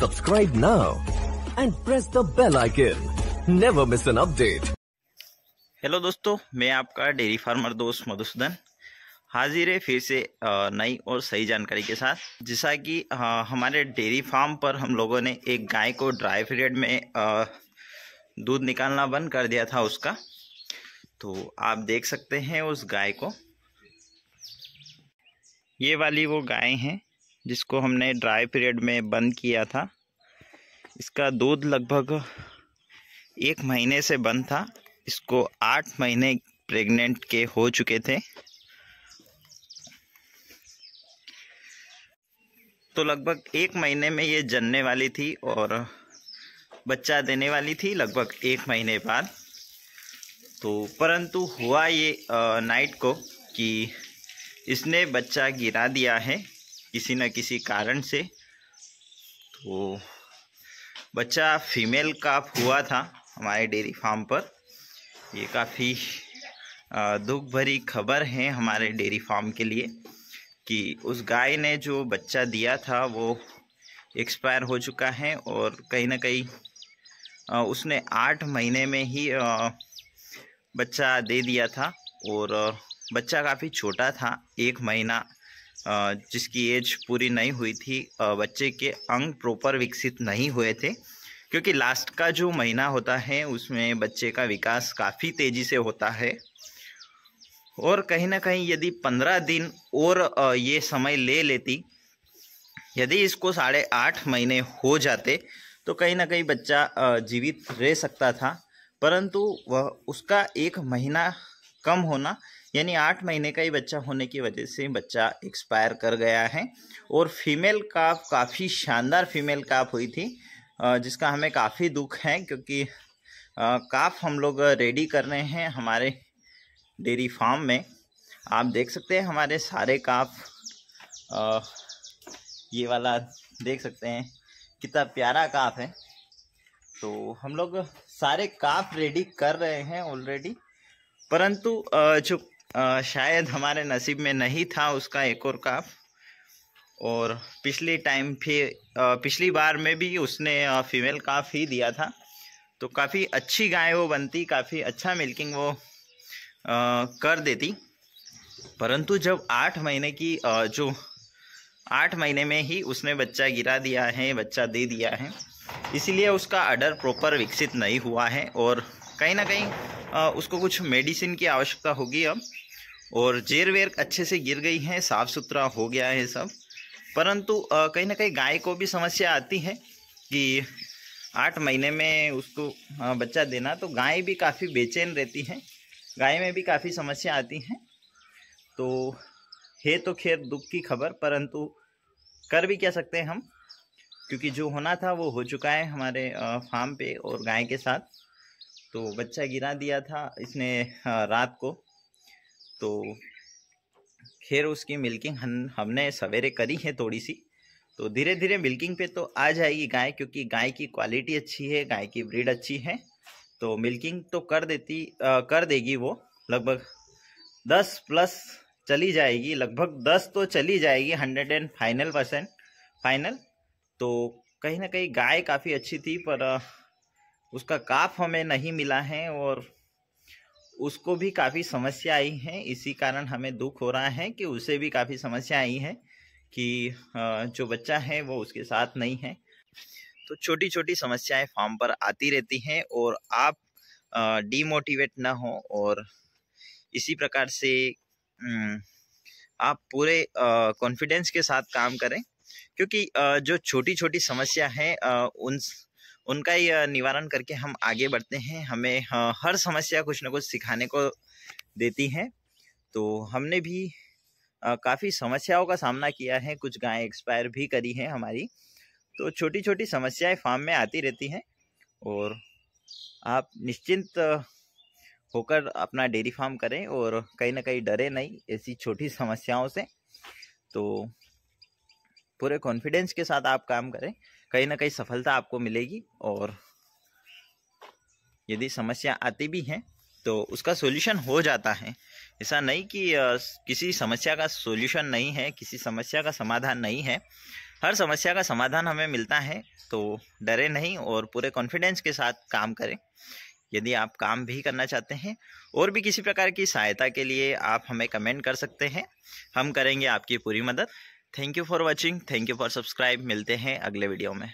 Subscribe now and press the bell icon. Never miss an update. Hello दोस्तों, मैं आपका dairy farmer दोस्त मधुसूदन हाजिर है फिर से नई और सही जानकारी के साथ। जैसा कि हमारे डेयरी फार्म पर हम लोगों ने एक गाय को ड्राई पीरियड में दूध निकालना बंद कर दिया था उसका, तो आप देख सकते हैं उस गाय को। ये वाली वो गाय है जिसको हमने ड्राई पीरियड में बंद किया था। इसका दूध लगभग 1 महीने से बंद था। इसको 8 महीने प्रेग्नेंट के हो चुके थे, तो लगभग 1 महीने में ये जनने वाली थी और बच्चा देने वाली थी लगभग 1 महीने बाद। तो परंतु हुआ ये नाइट को कि इसने बच्चा गिरा दिया है किसी न किसी कारण से। तो बच्चा फीमेल काफ हुआ था हमारे डेयरी फार्म पर। ये काफ़ी दुख भरी खबर है हमारे डेयरी फार्म के लिए कि उस गाय ने जो बच्चा दिया था वो एक्सपायर हो चुका है और कहीं ना कहीं उसने 8 महीने में ही बच्चा दे दिया था। और बच्चा काफ़ी छोटा था, 1 महीना जिसकी एज पूरी नहीं हुई थी। बच्चे के अंग प्रॉपर विकसित नहीं हुए थे, क्योंकि लास्ट का जो महीना होता है उसमें बच्चे का विकास काफ़ी तेज़ी से होता है। और कहीं ना कहीं यदि 15 दिन और ये समय ले लेती, यदि इसको 8.5 महीने हो जाते तो कहीं ना कहीं बच्चा जीवित रह सकता था। परंतु वह उसका 1 महीना कम होना यानी 8 महीने का ही बच्चा होने की वजह से बच्चा एक्सपायर कर गया है। और फीमेल काफ काफ़ी शानदार फीमेल काफ हुई थी, जिसका हमें काफ़ी दुख है, क्योंकि काफ हम लोग रेडी कर रहे हैं हमारे डेयरी फार्म में। आप देख सकते हैं हमारे सारे काफ, ये वाला देख सकते हैं कितना प्यारा काफ है। तो हम लोग सारे काफ रेडी कर रहे हैं ऑलरेडी, परंतु जो शायद हमारे नसीब में नहीं था उसका एक और काफ। और पिछली बार में भी उसने फीमेल काफ ही दिया था, तो काफ़ी अच्छी गाय वो बनती, काफ़ी अच्छा मिल्किंग वो कर देती। परंतु जब 8 महीने की जो 8 महीने में ही उसने बच्चा गिरा दिया है, बच्चा दे दिया है, इसीलिए उसका अडर प्रॉपर विकसित नहीं हुआ है और कहीं ना कहीं उसको कुछ मेडिसिन की आवश्यकता होगी अब। और जेर वेर अच्छे से गिर गई है, साफ़ सुथरा हो गया है सब। परंतु कहीं ना कहीं गाय को भी समस्या आती है कि 8 महीने में उसको बच्चा देना, तो गाय भी काफ़ी बेचैन रहती है, गाय में भी काफ़ी समस्या आती हैं। तो खैर दुख की खबर, परंतु कर भी क्या सकते हैं हम, क्योंकि जो होना था वो हो चुका है हमारे फार्म पे और गाय के साथ। तो बच्चा गिरा दिया था इसने रात को, तो खैर उसकी मिल्किंग हमने सवेरे करी है थोड़ी सी। तो धीरे धीरे मिल्किंग पे तो आ जाएगी गाय, क्योंकि गाय की क्वालिटी अच्छी है, गाय की ब्रीड अच्छी है, तो मिल्किंग तो कर देगी वो। लगभग 10 प्लस चली जाएगी, लगभग 10 तो चली जाएगी, 100 फाइनल। तो कहीं ना कहीं गाय काफ़ी अच्छी थी, पर उसका काफ हमें नहीं मिला है और उसको भी काफ़ी समस्या आई है। इसी कारण हमें दुख हो रहा है कि उसे भी काफ़ी समस्या आई है कि जो बच्चा है वो उसके साथ नहीं है। तो छोटी छोटी समस्याएं फार्म पर आती रहती हैं और आप डीमोटिवेट ना हो और इसी प्रकार से आप पूरे कॉन्फिडेंस के साथ काम करें, क्योंकि जो छोटी छोटी समस्या है उनका ही निवारण करके हम आगे बढ़ते हैं। हमें हर समस्या कुछ न कुछ सिखाने को देती है। तो हमने भी काफ़ी समस्याओं का सामना किया है, कुछ गायें एक्सपायर भी करी हैं हमारी। तो छोटी छोटी समस्याएं फार्म में आती रहती हैं और आप निश्चिंत होकर अपना डेयरी फार्म करें और कहीं ना कहीं डरे नहीं ऐसी छोटी समस्याओं से। तो पूरे कॉन्फिडेंस के साथ आप काम करें, कहीं ना कहीं सफलता आपको मिलेगी। और यदि समस्या आती भी हैं तो उसका सॉल्यूशन हो जाता है। ऐसा नहीं कि किसी समस्या का सॉल्यूशन नहीं है, किसी समस्या का समाधान नहीं है। हर समस्या का समाधान हमें मिलता है, तो डरे नहीं और पूरे कॉन्फिडेंस के साथ काम करें। यदि आप काम भी करना चाहते हैं और भी किसी प्रकार की सहायता के लिए आप हमें कमेंट कर सकते हैं, हम करेंगे आपकी पूरी मदद। Thank you for watching, thank you for subscribe. मिलते हैं अगले वीडियो में।